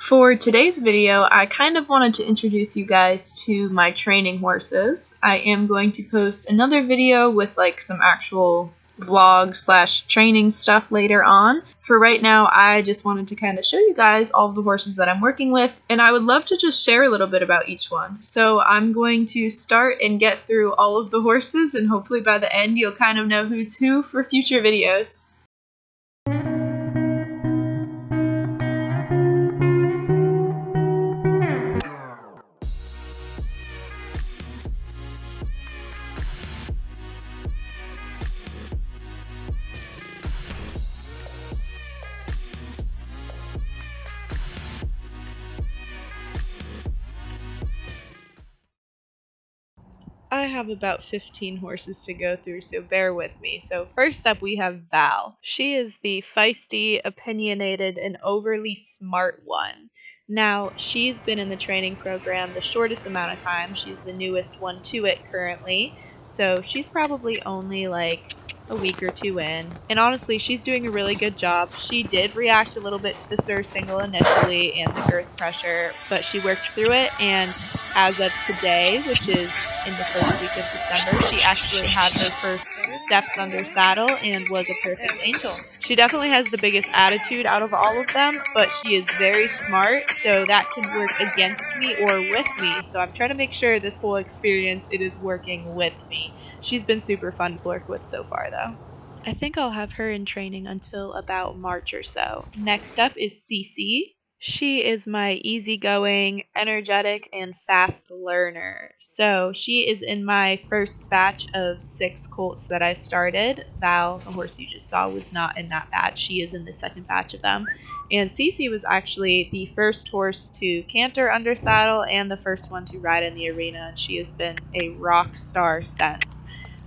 For today's video, I kind of wanted to introduce you guys to my training horses. I am going to post another video with like some actual vlog slash training stuff later on. For right now, I just wanted to kind of show you guys all of the horses that I'm working with, and I would love to just share a little bit about each one. So I'm going to start and get through all of the horses, and hopefully by the end you'll kind of know who's who for future videos. I have about 15 horses to go through, so bear with me. So first up we have Val. She is the feisty, opinionated, and overly smart one. Now, she's been in the training program the shortest amount of time. She's the newest one to it currently, so she's probably only like a week or two in. And honestly, she's doing a really good job. She did react a little bit to the sur single initially and the girth pressure, but she worked through it, and as of today, which is in the first week of December, she actually had her first steps under saddle and was a perfect angel. She definitely has the biggest attitude out of all of them, but she is very smart, so that can work against me or with me. So I'm trying to make sure this whole experience, it is working with me. She's been super fun to work with so far, though. I think I'll have her in training until about March or so. Next up is Sassy. She is my easygoing, energetic, and fast learner. So she is in my first batch of 6 colts that I started. Val, the horse you just saw, was not in that batch. She is in the second batch of them. And Sassy was actually the first horse to canter under saddle and the first one to ride in the arena. And she has been a rock star since.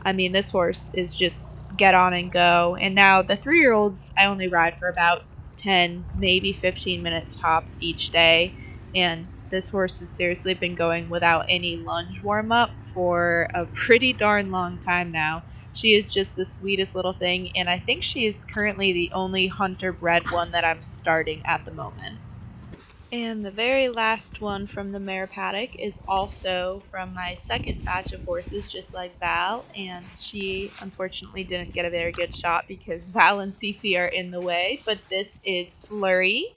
I mean, this horse is just get on and go. And now the 3-year-olds, I only ride for about 10, maybe 15 minutes tops each day, and this horse has seriously been going without any lunge warm-up for a pretty darn long time now. She is just the sweetest little thing, and I think she is currently the only hunter-bred one that I'm starting at the moment. And the very last one from the mare paddock is also from my second batch of horses, just like Val, and she unfortunately didn't get a very good shot because Val and Sassy are in the way, but this is Flurry.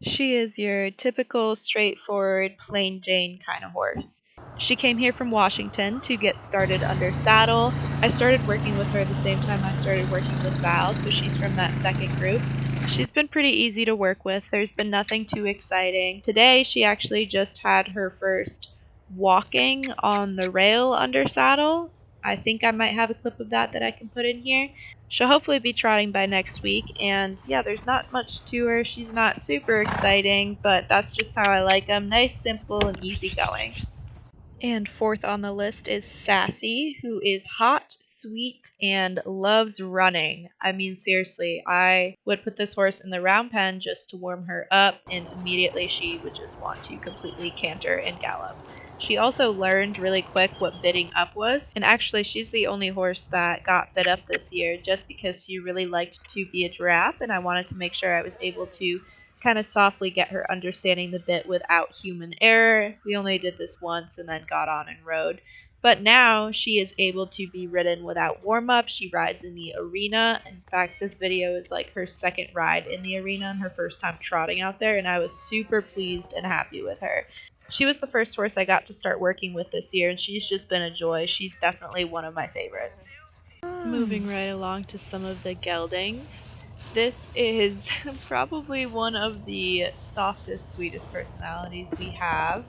She is your typical straightforward plain Jane kind of horse. She came here from Washington to get started under saddle. I started working with her the same time I started working with Val, so she's from that second group. She's been pretty easy to work with. There's been nothing too exciting. Today she actually just had her first walking on the rail under saddle. I think I might have a clip of that I can put in here. She'll hopefully be trotting by next week, and yeah, there's not much to her. She's not super exciting, but that's just how I like them. Nice, simple, and easygoing. And fourth on the list is Sassy, who is hot, sweet, and loves running. I mean, seriously, I would put this horse in the round pen just to warm her up, and immediately she would just want to completely canter and gallop. She also learned really quick what bitting up was, and actually she's the only horse that got bit up this year just because she really liked to be a giraffe, and I wanted to make sure I was able to kind of softly get her understanding the bit without human error. We only did this once and then got on and rode. But now she is able to be ridden without warm-up. She rides in the arena. In fact, this video is like her second ride in the arena and her first time trotting out there, and I was super pleased and happy with her. She was the first horse I got to start working with this year, and she's just been a joy. She's definitely one of my favorites. Moving right along to some of the geldings. This is probably one of the softest, sweetest personalities we have.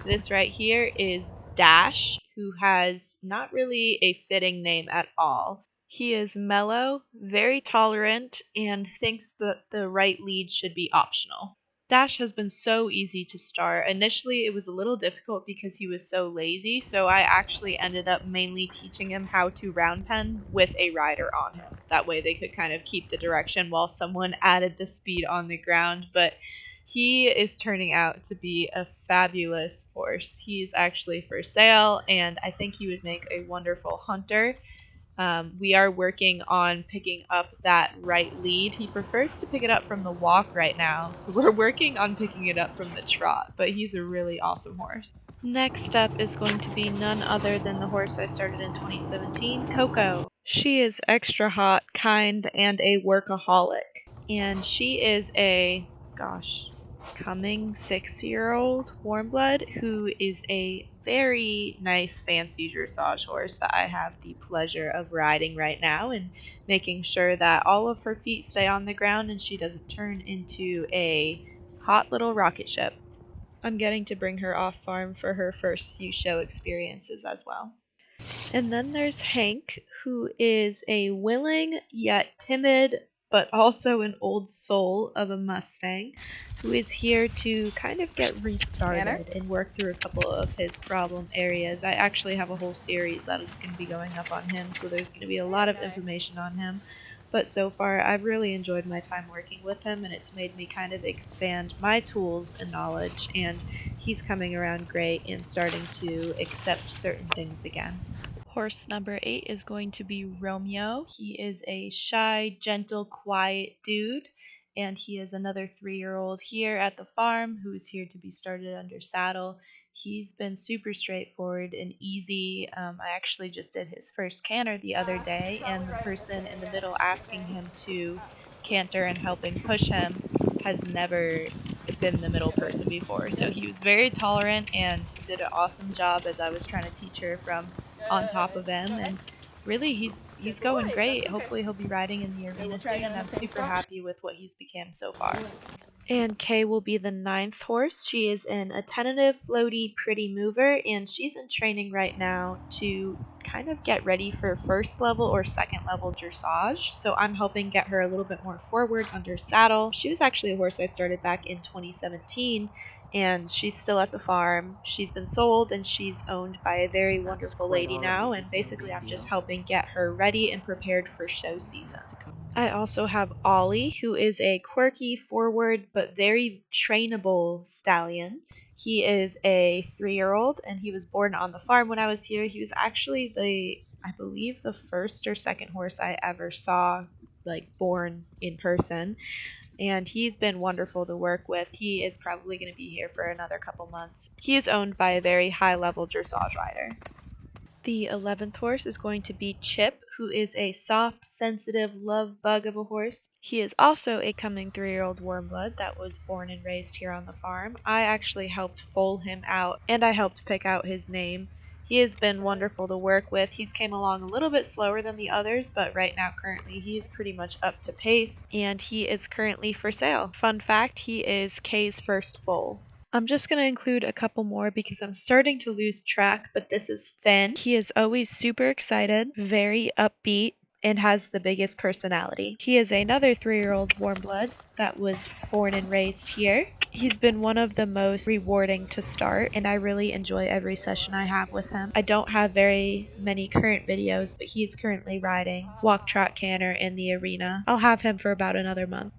This right here is Dash, who has not really a fitting name at all. He is mellow, very tolerant, and thinks that the right lead should be optional. Dash has been so easy to start. Initially, it was a little difficult because he was so lazy, so I actually ended up mainly teaching him how to round pen with a rider on him. That way they could kind of keep the direction while someone added the speed on the ground, but he is turning out to be a fabulous horse. He's actually for sale, and I think he would make a wonderful hunter. We are working on picking up that right lead. He prefers to pick it up from the walk right now, so we're working on picking it up from the trot, but he's a really awesome horse. Next up is going to be none other than the horse I started in 2017, Coco. She is extra hot, kind, and a workaholic. And she is a, gosh, coming 6-year-old warmblood who is a very nice fancy dressage horse that I have the pleasure of riding right now and making sure that all of her feet stay on the ground and she doesn't turn into a hot little rocket ship. I'm getting to bring her off farm for her first few show experiences as well. And then there's Hank, who is a willing yet timid, but also an old soul of a Mustang, who is here to kind of get restarted and work through a couple of his problem areas. I actually have a whole series that is going to be going up on him, so there's going to be a lot of information on him. But so far, I've really enjoyed my time working with him, and it's made me kind of expand my tools and knowledge, and he's coming around great and starting to accept certain things again. Horse number 8 is going to be Romeo. He is a shy, gentle, quiet dude, and he is another 3-year-old here at the farm who is here to be started under saddle. He's been super straightforward and easy. I actually just did his first canter the other day, and the person in the middle asking him to canter and helping push him has never been the middle person before. So he was very tolerant and did an awesome job as I was trying to teach her from on top of him, and really he's going great. Hopefully he'll be riding in the arena soon, and I'm super happy with what he's become so far. And Kay will be the 9th horse. She is an attentive, floaty, pretty mover, and she's in training right now to kind of get ready for first level or second level dressage. So I'm helping get her a little bit more forward under saddle. She was actually a horse I started back in 2017, and she's still at the farm. She's been sold and she's owned by a very wonderful lady now, and basically I'm just helping get her ready and prepared for show season. I also have Ollie, who is a quirky, forward, but very trainable stallion. He is a 3-year-old, and he was born on the farm when I was here. He was actually I believe, the first or second horse I ever saw, like, born in person. And he's been wonderful to work with. He is probably going to be here for another couple months. He is owned by a very high-level dressage rider. The 11th horse is going to be Chip, who is a soft, sensitive love bug of a horse. He is also a coming 3-year-old warmblood that was born and raised here on the farm. I actually helped foal him out, and I helped pick out his name. He has been wonderful to work with. He's came along a little bit slower than the others, but right now currently he is pretty much up to pace, and he is currently for sale. Fun fact, he is Kay's first foal. I'm just going to include a couple more because I'm starting to lose track, but this is Finn. He is always super excited, very upbeat, and has the biggest personality. He is another 3-year-old warmblood that was born and raised here. He's been one of the most rewarding to start, and I really enjoy every session I have with him. I don't have very many current videos, but he's currently riding walk, trot, canter in the arena. I'll have him for about another month.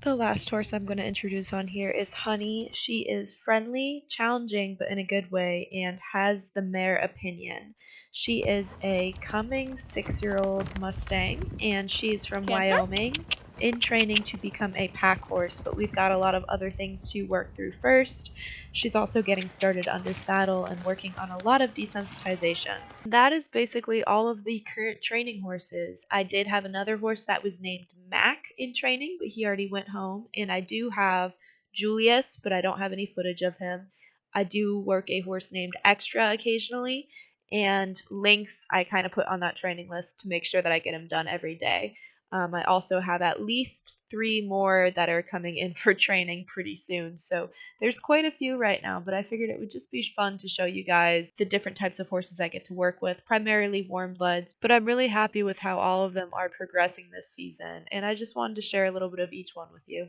The last horse I'm going to introduce on here is Honey. She is friendly, challenging, but in a good way, and has the mare opinion. She is a coming 6-year-old Mustang, and she's from Wyoming, in training to become a pack horse, but we've got a lot of other things to work through first. She's also getting started under saddle and working on a lot of desensitization. That is basically all of the current training horses. I did have another horse that was named Mac in training, but he already went home. And I do have Julius, but I don't have any footage of him. I do work a horse named Extra occasionally. And Lynx, I kind of put on that training list to make sure that I get him done every day. I also have at least 3 more that are coming in for training pretty soon. So there's quite a few right now, but I figured it would just be fun to show you guys the different types of horses I get to work with, primarily warmbloods, but I'm really happy with how all of them are progressing this season, and I just wanted to share a little bit of each one with you.